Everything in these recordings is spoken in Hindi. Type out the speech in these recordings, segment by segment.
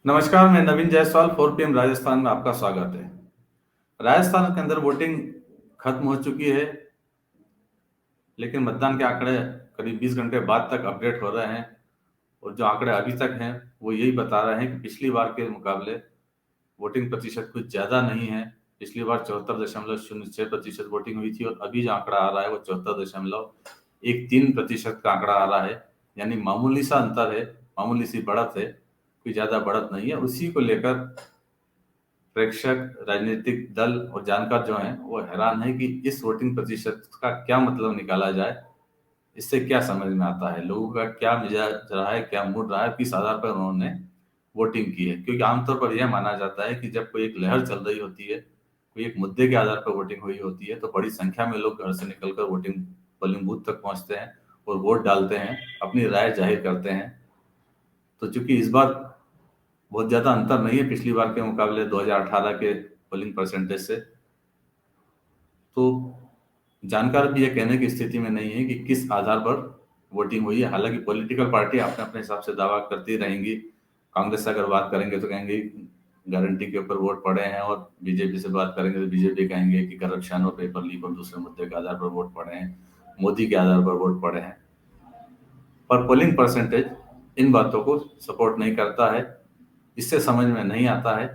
नमस्कार, मैं नवीन जायसवाल 4 PM राजस्थान में आपका स्वागत है। राजस्थान के अंदर वोटिंग खत्म हो चुकी है, लेकिन मतदान के आंकड़े करीब 20 घंटे बाद तक अपडेट हो रहे हैं और जो आंकड़े अभी तक हैं, वो यही बता रहे हैं कि पिछली बार के मुकाबले वोटिंग प्रतिशत कुछ ज़्यादा नहीं है। पिछली बार 74.06% वोटिंग हुई थी और अभी जो आंकड़ा आ रहा है वो 74.13% का आंकड़ा आ रहा है। यानी मामूली सा अंतर है, मामूली सी बढ़त है, कोई ज़्यादा बढ़त नहीं है। उसी को लेकर प्रेक्षक, राजनीतिक दल और जानकार जो हैं वो हैरान है कि इस वोटिंग प्रतिशत का क्या मतलब निकाला जाए, इससे क्या समझ में आता है, लोगों का क्या मिजाज रहा है, क्या मूड रहा है, किस आधार पर उन्होंने वोटिंग की है। क्योंकि आमतौर पर यह माना जाता है कि जब कोई एक लहर चल रही होती है, कोई एक मुद्दे के आधार पर वोटिंग हुई होती है, तो बड़ी संख्या में लोग घर से निकलकर वोटिंग पोलिंग बूथ तक पहुंचते हैं और वोट डालते हैं, अपनी राय जाहिर करते हैं। तो चूंकि इस बार बहुत ज़्यादा अंतर नहीं है पिछली बार के मुकाबले 2018 के पोलिंग परसेंटेज से, तो जानकार भी ये कहने की स्थिति में नहीं है कि किस आधार पर वोटिंग हुई है। हालांकि पॉलिटिकल पार्टी अपने अपने हिसाब से दावा करती रहेंगी। कांग्रेस से अगर बात करेंगे तो कहेंगे गारंटी के ऊपर वोट पड़े हैं, और बीजेपी से बात करेंगे तो बीजेपी कहेंगे कि करप्शन और पेपर लीक और दूसरे मुद्दे के आधार पर वोट पड़े हैं, मोदी के आधार पर वोट पड़े हैं। पर पोलिंग परसेंटेज इन बातों को सपोर्ट नहीं करता है। इससे समझ में नहीं आता है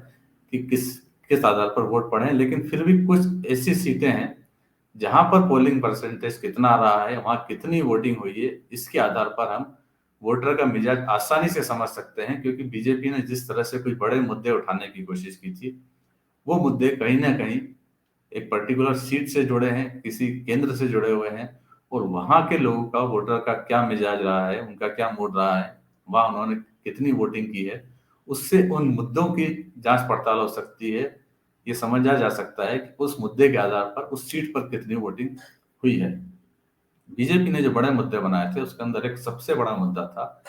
कि किस किस आधार पर वोट पड़े हैं। लेकिन फिर भी कुछ ऐसी सीटें हैं जहां पर पोलिंग परसेंटेज कितना रहा है, वहां कितनी वोटिंग हुई है, इसके आधार पर हम वोटर का मिजाज आसानी से समझ सकते हैं। क्योंकि बीजेपी ने जिस तरह से कुछ बड़े मुद्दे उठाने की कोशिश की थी, वो मुद्दे कहीं ना कहीं एक पर्टिकुलर सीट से जुड़े हैं, किसी केंद्र से जुड़े हुए हैं, और वहां के लोगों का, वोटर का क्या मिजाज रहा है, उनका क्या मूड रहा है, वहां उन्होंने कितनी वोटिंग की है, उससे उन मुद्दों की जांच पड़ताल हो सकती है। ये समझा जा सकता है कि उस मुद्दे के आधार पर उस सीट पर कितनी वोटिंग हुई है। बीजेपी ने जो बड़े मुद्दे बनाए थे उसके अंदर एक सबसे बड़ा मुद्दा था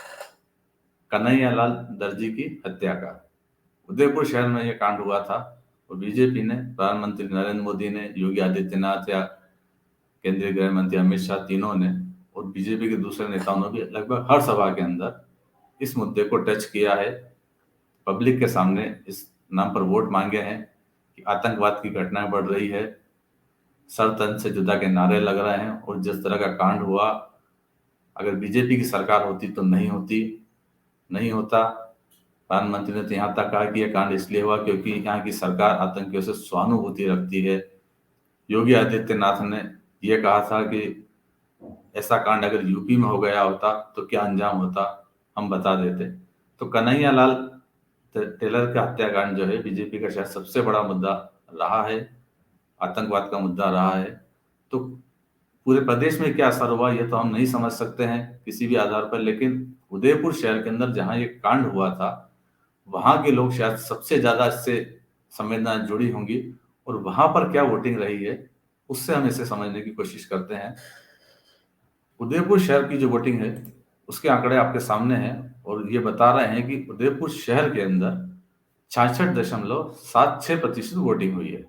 कन्हैयालाल दर्जी की हत्या का। उदयपुर शहर में यह कांड हुआ था और बीजेपी ने, प्रधानमंत्री नरेंद्र मोदी ने, योगी आदित्यनाथ या केंद्रीय गृह मंत्री अमित शाह, तीनों ने, और बीजेपी के दूसरे नेताओं ने भी लगभग हर सभा के अंदर इस मुद्दे को टच किया है। पब्लिक के सामने इस नाम पर वोट मांगे हैं कि आतंकवाद की घटनाएं बढ़ रही है, सर तन से जुदा के नारे लग रहे हैं, और जिस तरह का कांड हुआ, अगर बीजेपी की सरकार होती तो नहीं होती, नहीं होता। प्रधानमंत्री ने तो यहाँ तक कहा कि यह कांड इसलिए हुआ क्योंकि यहाँ की सरकार आतंकियों से सहानुभूति रखती है। योगी आदित्यनाथ ने यह कहा था कि ऐसा कांड अगर यूपी में हो गया होता तो क्या अंजाम होता, हम बता देते। तो कन्हैयालाल टेलर का हत्याकांड जो है बीजेपी का शायद सबसे बड़ा मुद्दा रहा है, आतंकवाद का मुद्दा रहा है। तो पूरे प्रदेश में क्या असर हुआ ये तो हम नहीं समझ सकते हैं किसी भी आधार पर, लेकिन उदयपुर शहर के अंदर जहां ये कांड हुआ था, वहां के लोग शायद सबसे ज्यादा इससे संवेदना जुड़ी होंगी, और वहां पर क्या वोटिंग रही है उससे हम इसे समझने की कोशिश करते हैं। उदयपुर शहर की जो वोटिंग है उसके आंकड़े आपके सामने हैं, और ये बता रहे हैं कि उदयपुर शहर के अंदर 66.76% वोटिंग हुई है।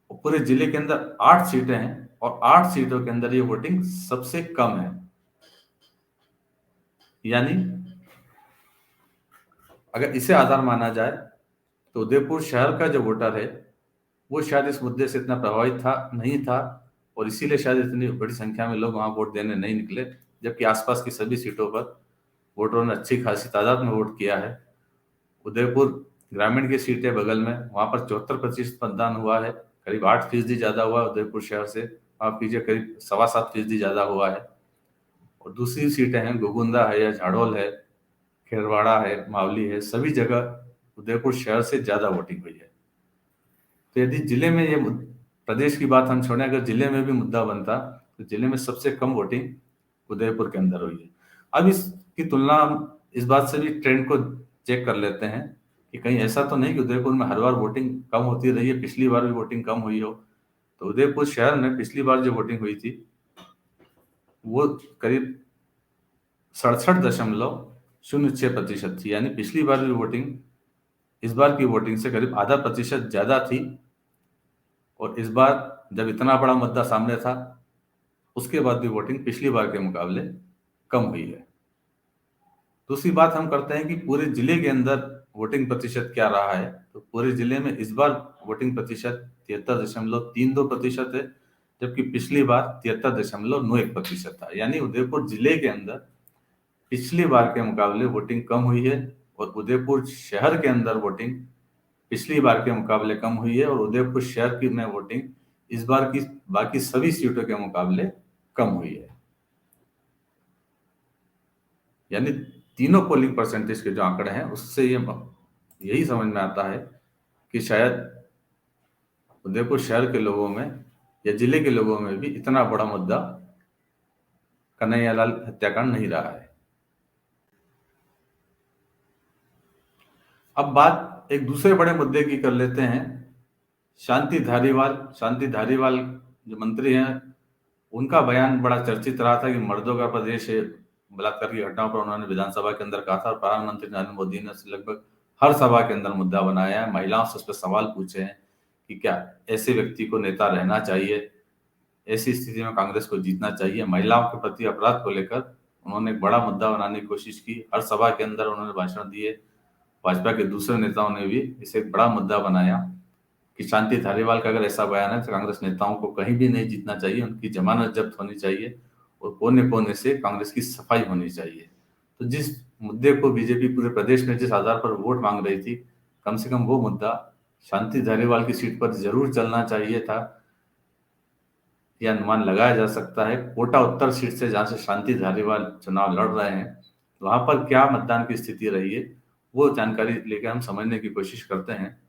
और पूरे जिले के अंदर 8 सीटें हैं और 8 सीटों के अंदर ये वोटिंग सबसे कम है। यानी अगर इसे आधार माना जाए तो उदयपुर शहर का जो वोटर है वो शायद इस मुद्दे से इतना प्रभावित था नहीं था, और इसीलिए शायद इतनी बड़ी संख्या में लोग वहां वोट देने नहीं निकले। जबकि आसपास की सभी सीटों पर वोटरों ने अच्छी खासी तादाद में वोट किया है। उदयपुर ग्रामीण की सीटें बगल में, वहां पर 74% मतदान हुआ है, करीब 8% ज्यादा हुआ है उदयपुर शहर से। आप कीजिए, करीब 7.25% ज्यादा हुआ है। और दूसरी सीटें हैं, गोगुंदा है या झाड़ोल है, खेरवाड़ा है, मावली है, सभी जगह उदयपुर शहर से ज्यादा वोटिंग हुई है। तो यदि जिले में ये प्रदेश की बात हम छोड़ें, अगर जिले में भी मुद्दा बनता तो जिले में सबसे कम वोटिंग उदयपुर के अंदर हुई है। अब इसकी तुलना हम इस बात से भी ट्रेंड को चेक कर लेते हैं कि कहीं ऐसा तो नहीं कि उदयपुर में हर बार वोटिंग कम होती रही है, पिछली बार भी वोटिंग कम हुई हो। तो उदयपुर शहर में पिछली बार जो वोटिंग हुई थी वो करीब 67.06% थी। यानी पिछली बार की वोटिंग इस बार की वोटिंग से करीब आधा प्रतिशत ज्यादा थी। और इस बार जब इतना बड़ा मुद्दा सामने था, उसके बाद भी वोटिंग पिछली बार के मुकाबले कम हुई है। दूसरी बात हम करते हैं कि पूरे जिले के अंदर वोटिंग प्रतिशत क्या रहा है। तो पूरे जिले में इस बार वोटिंग प्रतिशत 73.32% है, जबकि पिछली बार 73.91% था। यानी उदयपुर जिले के अंदर पिछली बार के मुकाबले वोटिंग कम हुई है, और उदयपुर शहर के अंदर वोटिंग पिछली बार के मुकाबले कम हुई है, और उदयपुर शहर की में वोटिंग इस बार की बाकी सभी सीटों के मुकाबले कम हुई है। यानी तीनों पोलिंग परसेंटेज के जो आंकड़े हैं उससे ये यही समझ में आता है कि शायद उदयपुर शहर के लोगों में या जिले के लोगों में भी इतना बड़ा मुद्दा कन्हैयालाल हत्याकांड नहीं रहा है। अब बात एक दूसरे बड़े मुद्दे की कर लेते हैं। शांति धारीवाल जो मंत्री हैं, उनका बयान बड़ा चर्चित रहा था कि मर्दों का प्रदेश है। बलात्कार की घटनाओं पर उन्होंने विधानसभा के अंदर कहा था, और प्रधानमंत्री नरेंद्र मोदी ने उसे लगभग हर सभा के अंदर मुद्दा बनाया है। महिलाओं से उस पर सवाल पूछे हैं कि क्या ऐसे व्यक्ति को नेता रहना चाहिए, ऐसी स्थिति में कांग्रेस को जीतना चाहिए। महिलाओं के प्रति अपराध को लेकर उन्होंने एक बड़ा मुद्दा बनाने की कोशिश की। हर सभा के अंदर उन्होंने भाषण दिए। भाजपा के दूसरे नेताओं ने भी इसे एक बड़ा मुद्दा बनाया कि शांति धारीवाल का अगर ऐसा बयान है तो कांग्रेस नेताओं को कहीं भी नहीं जीतना चाहिए, उनकी जमानत जब्त होनी चाहिए, और कोने कोने से कांग्रेस की सफाई होनी चाहिए। तो जिस मुद्दे को बीजेपी पूरे प्रदेश में जिस आधार पर वोट मांग रही थी, कम से कम वो मुद्दा शांति धारीवाल की सीट पर जरूर चलना चाहिए था। यह अनुमान लगाया जा सकता है कोटा उत्तर सीट से, जहां से शांति धारीवाल चुनाव लड़ रहे हैं, वहां पर क्या मतदान की स्थिति रही है, वो जानकारी लेकर हम समझने की कोशिश करते हैं।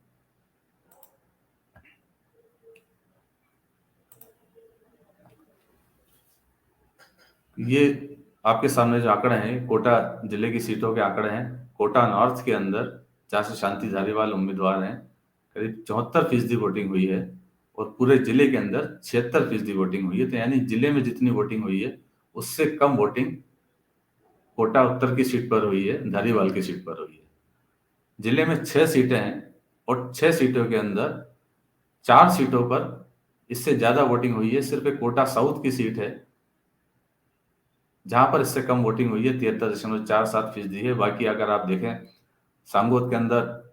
ये आपके सामने जो आंकड़े हैं, कोटा जिले की सीटों के आंकड़े हैं। कोटा नॉर्थ के अंदर, जहां से शांति धारीवाल उम्मीदवार हैं, करीब 74% वोटिंग हुई है, और पूरे जिले के अंदर 76% वोटिंग हुई है। तो यानी जिले में जितनी वोटिंग हुई है उससे कम वोटिंग कोटा उत्तर की सीट पर हुई है, धारीवाल की सीट पर हुई है। जिले में 6 सीटें हैं, और 6 सीटों के अंदर 4 सीटों पर इससे ज्यादा वोटिंग हुई है। सिर्फ एक कोटा साउथ की सीट है जहां पर इससे कम वोटिंग हुई है, 73.47% है। बाकी अगर आप देखें, सांगोद के अंदर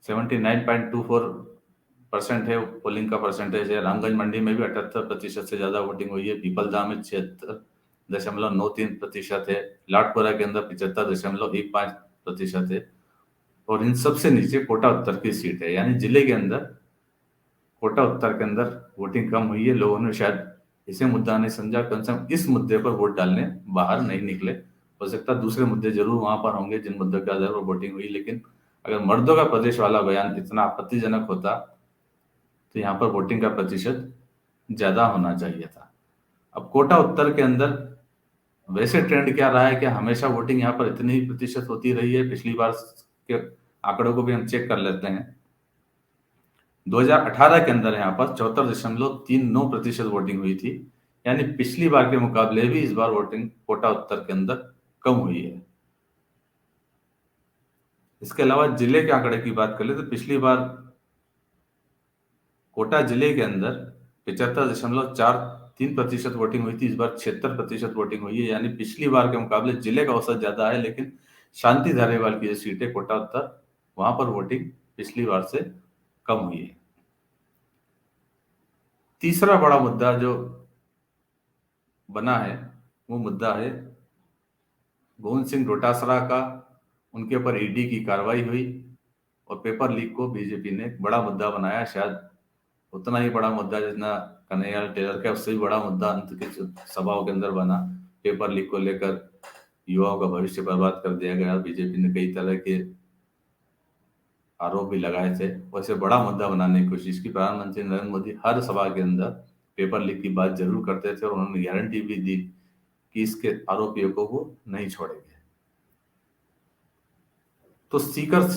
79.24% है पोलिंग का परसेंटेज है। रामगंज मंडी में भी 78% से ज्यादा वोटिंग हुई है। पीपलदा में 76.93% है। लाटपुरा के अंदर 75.15% है, और इन सबसे नीचे कोटा उत्तर की सीट है। यानी जिले के अंदर कोटा उत्तर के अंदर वोटिंग कम हुई है। लोगों ने शायद इसे मुद्दा नहीं समझा, कम से कम इस मुद्दे पर वोट डालने बाहर नहीं निकले। हो सकता है दूसरे मुद्दे जरूर वहां पर होंगे जिन मुद्दों के आधार पर वोटिंग हुई, लेकिन अगर मर्दों का प्रदेश वाला बयान इतना आपत्तिजनक होता तो यहाँ पर वोटिंग का प्रतिशत ज्यादा होना चाहिए था। अब कोटा उत्तर के अंदर वैसे ट्रेंड क्या रहा है, क्या हमेशा वोटिंग यहाँ पर इतनी ही प्रतिशत होती रही है? पिछली बार के आंकड़ों को भी हम चेक कर लेते हैं। 2018 के अंदर यहाँ पर 74.39% वोटिंग हुई थी। यानी पिछली बार के मुकाबले भी इस बार वोटिंग कोटा उत्तर के अंदर कम हुई है। इसके अलावा जिले के आंकड़े की बात कर ले तो पिछली बार कोटा जिले के अंदर 75.43% वोटिंग हुई थी, इस बार 76% वोटिंग हुई है। यानी पिछली बार के मुकाबले जिले का औसत ज्यादा है, लेकिन शांति धारीवाल की जो सीट है कोटा उत्तर, वहां पर वोटिंग पिछली बार से कम हुई है। तीसरा बड़ा मुद्दा जो बना है वो मुद्दा है गोविंद सिंह डोटासरा का। उनके ऊपर ईडी की कार्रवाई हुई, और पेपर लीक को बीजेपी ने एक बड़ा मुद्दा बनाया। शायद उतना ही बड़ा मुद्दा जितना कन्हैया टेलर का, उससे भी बड़ा मुद्दा अंत की सभाओं के अंदर बना। पेपर लीक को लेकर युवाओं का भविष्य बर्बाद कर दिया गया। बीजेपी ने कई तरह के आरोप भी लगाए थे, वैसे बड़ा मुद्दा बनाने की कोशिश की। प्रधानमंत्री नरेंद्र मोदी हर सभा के अंदर पेपर लीक की बात जरूर करते थे, और उन्होंने गारंटी भी दी कि इसके आरोपियों को वो नहीं छोड़ेंगे। तो सीकर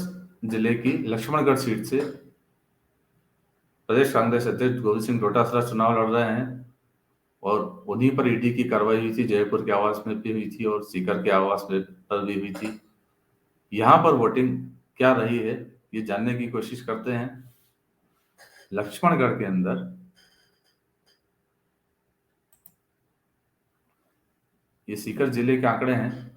जिले की लक्ष्मणगढ़ सीट से प्रदेश कांग्रेस अध्यक्ष गोविंद सिंह डोटासरा चुनाव लड़ रहे हैं, और उन्हीं पर ईडी की कार्रवाई हुई थी। जयपुर के आवास में भी हुई थी, और सीकर के आवास में पर भी हुई थी। यहाँ पर वोटिंग क्या रही है ये जानने की कोशिश करते हैं। लक्ष्मणगढ़ के अंदर ये सीकर जिले के आंकड़े हैं।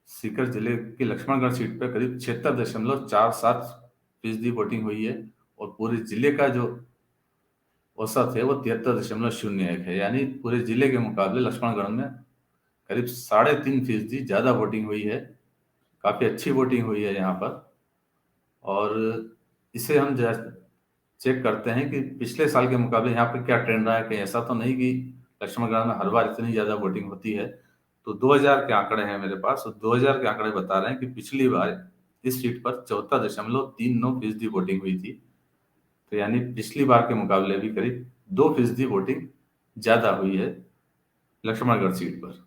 सीकर जिले की लक्ष्मणगढ़ सीट पर करीब 76.47% वोटिंग हुई है, और पूरे जिले का जो औसत है वो 73.01 है। यानी पूरे जिले के मुकाबले लक्ष्मणगढ़ में करीब 3.5% ज्यादा वोटिंग हुई है। काफी अच्छी वोटिंग हुई है यहाँ पर। और इसे हम चेक करते हैं कि पिछले साल के मुकाबले यहाँ पे क्या ट्रेंड रहा है। कहीं ऐसा तो नहीं कि लक्ष्मणगढ़ में हर बार इतनी ज्यादा वोटिंग होती है। तो 2000 के आंकड़े हैं मेरे पास, और 2000 के आंकड़े बता रहे हैं कि पिछली बार इस सीट पर 74.39% वोटिंग हुई थी। तो यानी पिछली बार के मुकाबले भी करीब 2% वोटिंग ज्यादा हुई है लक्ष्मणगढ़ सीट पर।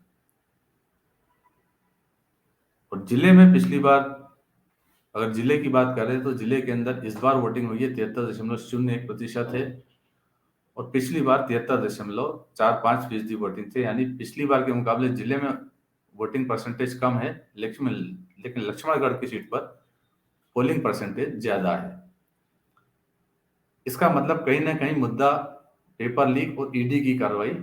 और जिले में पिछली बार, अगर जिले की बात करें तो जिले के अंदर इस बार वोटिंग हुई है 73.01% है, और पिछली बार 73.45% वोटिंग थे। यानी पिछली बार के मुकाबले जिले में वोटिंग परसेंटेज कम है, लेकिन लक्ष्मणगढ़ की सीट पर पोलिंग परसेंटेज ज्यादा है। इसका मतलब कहीं ना कहीं मुद्दा पेपर लीक और ईडी की कार्रवाई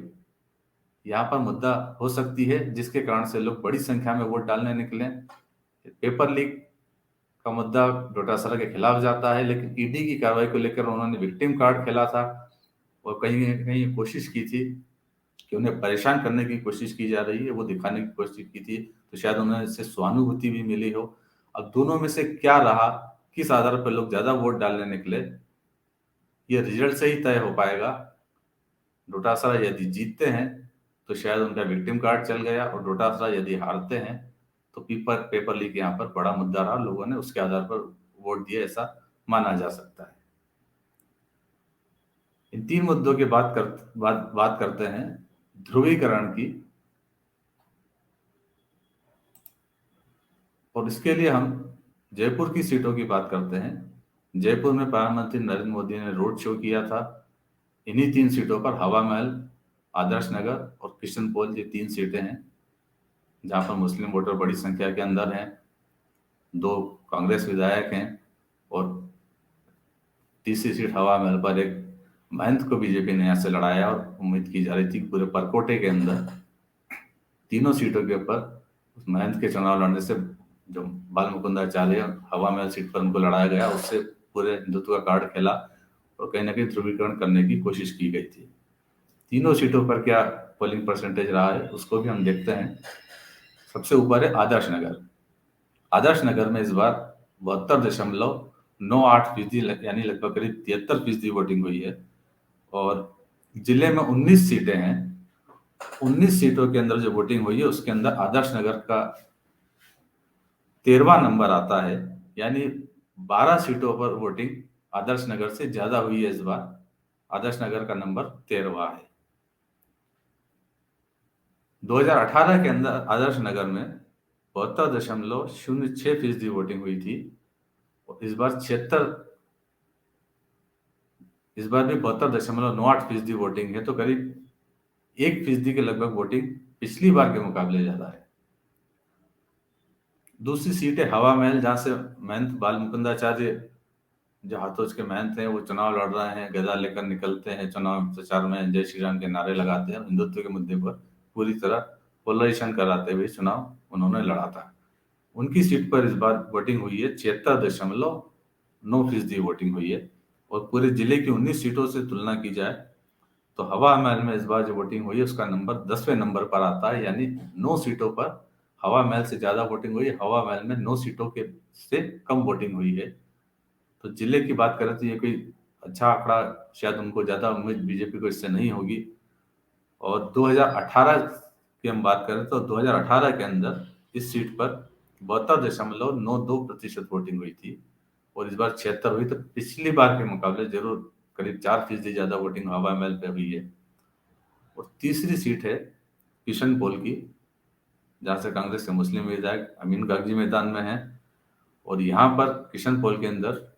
यहाँ पर मुद्दा हो सकती है, जिसके कारण से लोग बड़ी संख्या में वोट डालने निकले। पेपर लीक का मुद्दा डोटासरा के खिलाफ जाता है, लेकिन ईडी की कार्रवाई को लेकर उन्होंने विक्टिम कार्ड खेला था, और कहीं न कहीं कोशिश की थी कि उन्हें परेशान करने की कोशिश की जा रही है, वो दिखाने की कोशिश की थी, तो शायद उन्हें इससे सहानुभूति भी मिली हो। अब दोनों में से क्या रहा, किस आधार पर लोग ज्यादा वोट डालने निकले, ये रिजल्ट से ही तय हो पाएगा। डोटासरा यदि जीतते हैं तो शायद उनका विक्टिम कार्ड चल गया, और डोटासरा यदि हारते हैं तो पेपर पेपर लीक यहाँ पर बड़ा मुद्दा रहा, लोगों ने उसके आधार पर वोट दिए, ऐसा माना जा सकता है। इन तीन मुद्दों की बात करते हैं ध्रुवीकरण की। और इसके लिए हम जयपुर की सीटों की बात करते हैं। जयपुर में प्रधानमंत्री नरेंद्र मोदी ने रोड शो किया था। इन्हीं तीन सीटों पर हवा महल, आदर्श नगर और किशनपोल, ये तीन सीटें हैं जहां पर मुस्लिम वोटर बड़ी संख्या के अंदर हैं। दो कांग्रेस विधायक हैं, और तीसरी सीट हवा महल पर एक महंत को बीजेपी ने यहाँ से लड़ाया, और उम्मीद की जा रही थी कि पूरे परकोटे के अंदर तीनों सीटों के ऊपर उस महंत के चुनाव लड़ने से जो बाल मुकुंदाचार्य हवा महल सीट पर उनको लड़ाया गया, उससे पूरे हिंदुत्व का कार्ड खेला, और कहीं ना कहीं ध्रुवीकरण करने की कोशिश की गई थी। तीनों सीटों पर क्या पोलिंग परसेंटेज रहा है उसको भी हम देखते हैं। सबसे ऊपर है आदर्श नगर। आदर्श नगर में इस बार 72.98%, यानी लगभग करीब 73% वोटिंग हुई है। और जिले में 19 सीटें हैं। 19 सीटों के अंदर जो वोटिंग हुई है उसके अंदर आदर्श नगर का 13वां नंबर आता है। यानी 12 सीटों पर वोटिंग आदर्श नगर से ज्यादा हुई है इस बार। आदर्श नगर का नंबर 13वां है। 2018 के अंदर आदर्श नगर में 72.06% वोटिंग हुई थी, और इस बार भी 72.98% वोटिंग है, तो करीब 1% के लगभग वोटिंग पिछली बार के मुकाबले ज्यादा है। दूसरी सीट है हवा महल, जहां से महंत बाल मुकुंदाचार्य, जो हाथोज के महंत हैं, वो चुनाव लड़ रहे हैं, गदा लेकर निकलते हैं चुनाव प्रचार में, जय श्री राम के नारे लगाते हैं, हिंदुत्व के मुद्दे पर पूरी तरह पोलराइजेशन कराते हुए चुनाव उन्होंने लड़ा था। उनकी सीट पर इस बार वोटिंग हुई है 76.9% वोटिंग हुई है। और पूरे जिले की 19 सीटों से तुलना की जाए तो हवा महल में इस बार जो वोटिंग हुई है उसका नंबर 10वें नंबर पर आता है। यानी 9 सीटों पर हवा महल से ज्यादा वोटिंग हुई है। हवा महल में 9 सीटों के से कम वोटिंग हुई है। तो जिले की बात करें तो ये कोई अच्छा आंकड़ा, शायद उनको ज्यादा उम्मीद बीजेपी को इससे नहीं होगी। और 2018 की हम बात करें तो 2018 के अंदर इस सीट पर 72.92% वोटिंग हुई थी, और इस बार 76 हुई। तो पिछली बार के मुकाबले जरूर करीब 4% ज्यादा वोटिंग हवा महल पे हुई है। और तीसरी सीट है किशनपोल की, जहां से कांग्रेस के मुस्लिम विधायक अमीन कागजी मैदान में है। और यहाँ पर किशनपोल के अंदर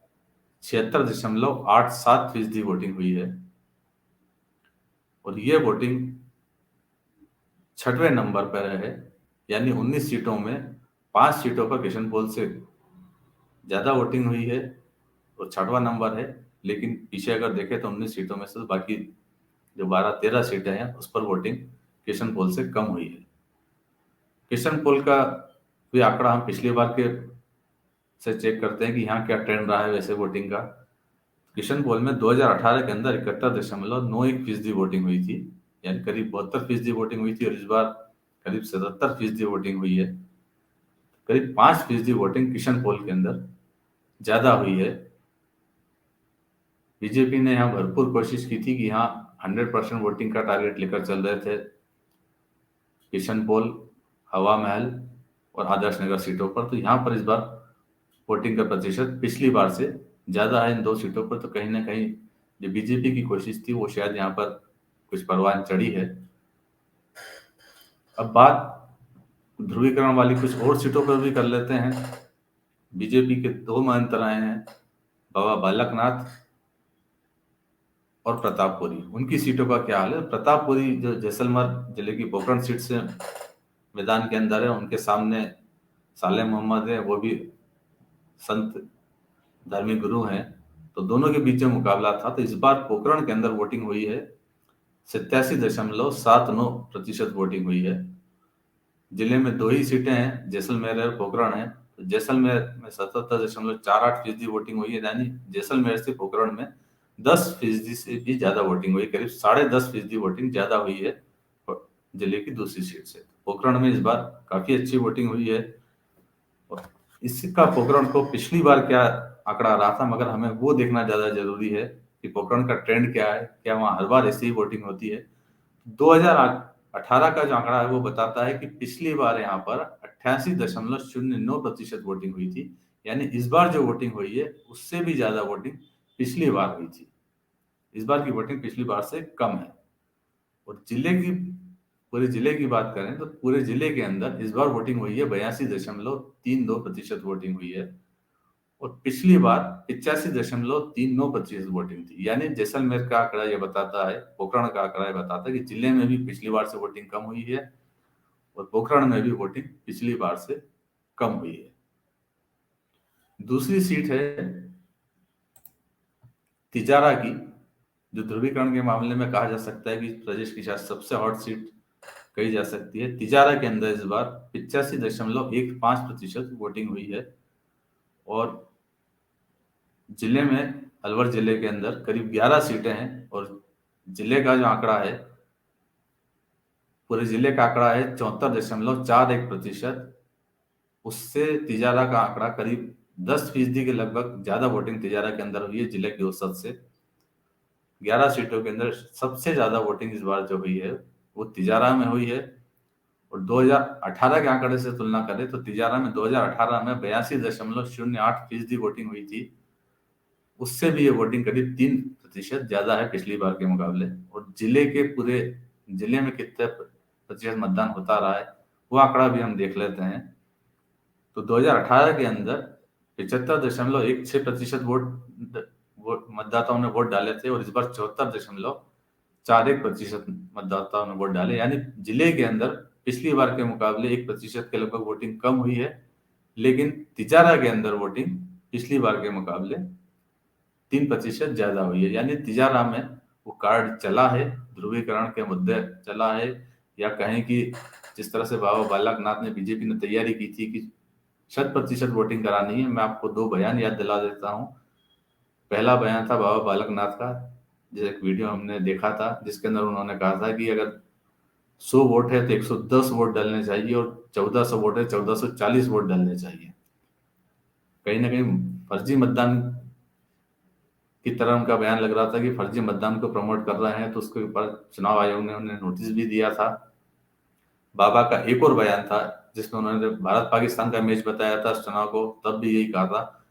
76.87% वोटिंग हुई है। और ये वोटिंग 6वें नंबर पर है। यानी 19 सीटों में 5 सीटों पर किशनपोल से ज्यादा वोटिंग हुई है, और 6वां नंबर है। लेकिन पीछे अगर देखें तो 19 सीटों में से बाकी जो 12-13 सीटें हैं उस पर वोटिंग किशनपोल से कम हुई है। किशनपोल का तो ये आंकड़ा हम पिछली बार के से चेक करते हैं कि यहाँ क्या ट्रेंड रहा है वैसे वोटिंग का। किशनपोल में 2018 के अंदर 71.91% वोटिंग हुई थी, यानी करीब 72% वोटिंग हुई थी, और इस बार करीब 77% वोटिंग हुई है। करीब 5% वोटिंग किशनपोल के अंदर ज्यादा हुई है। बीजेपी ने यहाँ भरपूर कोशिश की थी कि यहाँ 100% वोटिंग का टारगेट लेकर चल रहे थे किशनपोल, हवा महल और आदर्श नगर सीटों पर। तो यहाँ पर इस बार वोटिंग का प्रतिशत पिछली बार से ज्यादा है इन दो सीटों पर। तो कहीं ना कहीं जो बीजेपी की कोशिश थी वो शायद यहाँ पर कुछ परवान चढ़ी है। अब बात ध्रुवीकरण वाली कुछ और सीटों पर भी कर लेते हैं। बीजेपी के दो मंत्रालय हैं, बाबा बालकनाथ और प्रतापपुरी। उनकी सीटों का क्या हाल है? प्रतापपुरी जो जैसलमेर जिले की पोखरण सीट से मैदान के अंदर है, उनके सामने साले मोहम्मद है, वो भी संत धार्मिक गुरु हैं। तो दोनों के बीच में मुकाबला था। तो इस बार पोखरण के अंदर वोटिंग हुई है, 87.79% वोटिंग हुई है। जिले में दो ही सीटें हैं, जैसलमेर और पोखरण है। तो जैसलमेर में 77.48% वोटिंग हुई है, यानी जैसलमेर से पोखरण में 10% से भी ज्यादा वोटिंग हुई, करीब 10.5% वोटिंग ज्यादा हुई है जिले की दूसरी सीट से। पोखरण में इस बार काफी अच्छी वोटिंग हुई है। और इसका पोखरण को पिछली बार क्या आंकड़ा रहा था, मगर हमें वो देखना ज्यादा जरूरी है कि पोखरण का ट्रेंड क्या है, क्या वहां हर बार ऐसी ही वोटिंग होती है। 2018 का जो आंकड़ा है वो बताता है कि पिछली बार यहाँ पर 88.09% वोटिंग हुई थी, यानी इस बार जो वोटिंग हुई है उससे भी ज्यादा वोटिंग पिछली बार हुई थी। इस बार की वोटिंग पिछली बार से कम है। और पूरे जिले की बात करें तो पूरे जिले के अंदर इस बार वोटिंग हुई है 82.32% वोटिंग हुई है, और पिछली बार 85.39% वोटिंग थी। यानी जैसलमेर का आंकड़ा यह बताता है, पोखरण का आंकड़ा यह बताता है कि जिले में भी पिछली बार से वोटिंग कम हुई है, और पोखरण में भी वोटिंग पिछली बार से कम हुई है। दूसरी सीट है तिजारा की, जो ध्रुवीकरण के मामले में कहा जा सकता है कि प्रदेश की शायद सबसे हॉट सीट कही जा सकती है। तिजारा के अंदर इस बार 85.15% वोटिंग हुई है, और जिले में अलवर जिले के अंदर करीब 11 सीटें हैं, और जिले का जो आंकड़ा है, पूरे जिले का आंकड़ा है 74.41%। उससे तिजारा का आंकड़ा करीब 10% के लगभग ज्यादा वोटिंग तिजारा के अंदर हुई है जिले की औसत से। 11 सीटों के अंदर सबसे ज्यादा वोटिंग इस बार जो हुई है वो तिजारा में हुई है। और 2018 के आंकड़े से तुलना करें तो तिजारा में 2018 में 82.08% वोटिंग हुई थी। उससे भी ये वोटिंग करीब 3% ज्यादा है पिछली बार के मुकाबले। और पूरे जिले में कितने प्रतिशत मतदान होता रहा है वो आंकड़ा भी हम देख लेते हैं। तो 2018 के अंदर 75.16% वोट मतदाताओं ने वोट डाले थे, और इस बार 74.41% मतदाताओं ने वोट डाले, यानी जिले के अंदर पिछली बार के मुकाबले 1% के लगभग वोटिंग कम हुई है। लेकिन तिजारा के अंदर वोटिंग पिछली बार के मुकाबले 3% ज्यादा हुई है, यानी तिजारा में वो कार्ड चला है, ध्रुवीकरण के मुद्दे चला है। या कहें कि जिस तरह से बाबा बालकनाथ ने बीजेपी ने तैयारी की थी कि 100% वोटिंग करानी है। मैं आपको दो बयान याद दिला देता हूँ। पहला बयान था बाबा बालकनाथ का, जो एक वीडियो हमने देखा था, जिसके अंदर उन्होंने कहा था कि अगर 100 वोट है तो 110 वोट डालने चाहिए, और 1400 वोट है 1440 वोट डालने चाहिए। कहीं ना कहीं फर्जी मतदान की तरह उनका बयान लग रहा था कि फर्जी मतदान को प्रमोट कर रहे हैं। तो उसके ऊपर चुनाव आयोग ने उन्हें नोटिस भी दिया था। बाबा का एक और बयान था जिसमें उन्होंने भारत पाकिस्तान का मैच बताया था इस चुनाव को, तब भी यही कहा था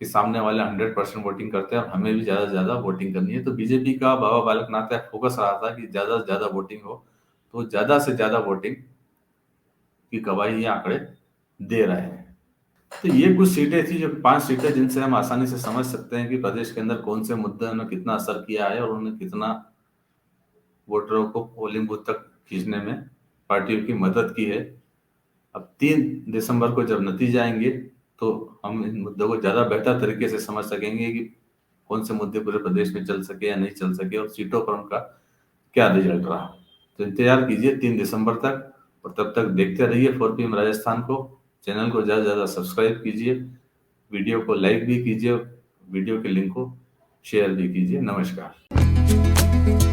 कि सामने वाले 100% वोटिंग करते हैं और हमें भी ज्यादा से ज्यादा वोटिंग करनी है। तो बीजेपी का बाबा बालकनाथ का फोकस रहा था कि ज्यादा से ज्यादा वोटिंग हो, तो ज्यादा से ज्यादा वोटिंग की गवाही ये आंकड़े दे रहे हैं। तो ये कुछ सीटें थी, जो 5 सीटें, जिनसे हम आसानी से समझ सकते हैं कि प्रदेश के अंदर कौन से मुद्दे ने कितना असर किया है और उन्होंने कितना वोटरों को पोलिंग बूथ तक खींचने में पार्टियों की मदद की है। अब 3 दिसंबर को जब नतीजे आएंगे तो हम इन मुद्दों को ज्यादा बेहतर तरीके से समझ सकेंगे कि कौन से मुद्दे पूरे प्रदेश में चल सके या नहीं चल सके, और सीटों पर उनका क्या रिजल्ट रहा। तो इंतजार कीजिए 3 दिसंबर तक, और तब तक देखते रहिए 4PM राजस्थान को। चैनल को ज़्यादा से ज़्यादा सब्सक्राइब कीजिए, वीडियो को लाइक भी कीजिए, वीडियो के लिंक को शेयर भी कीजिए। नमस्कार।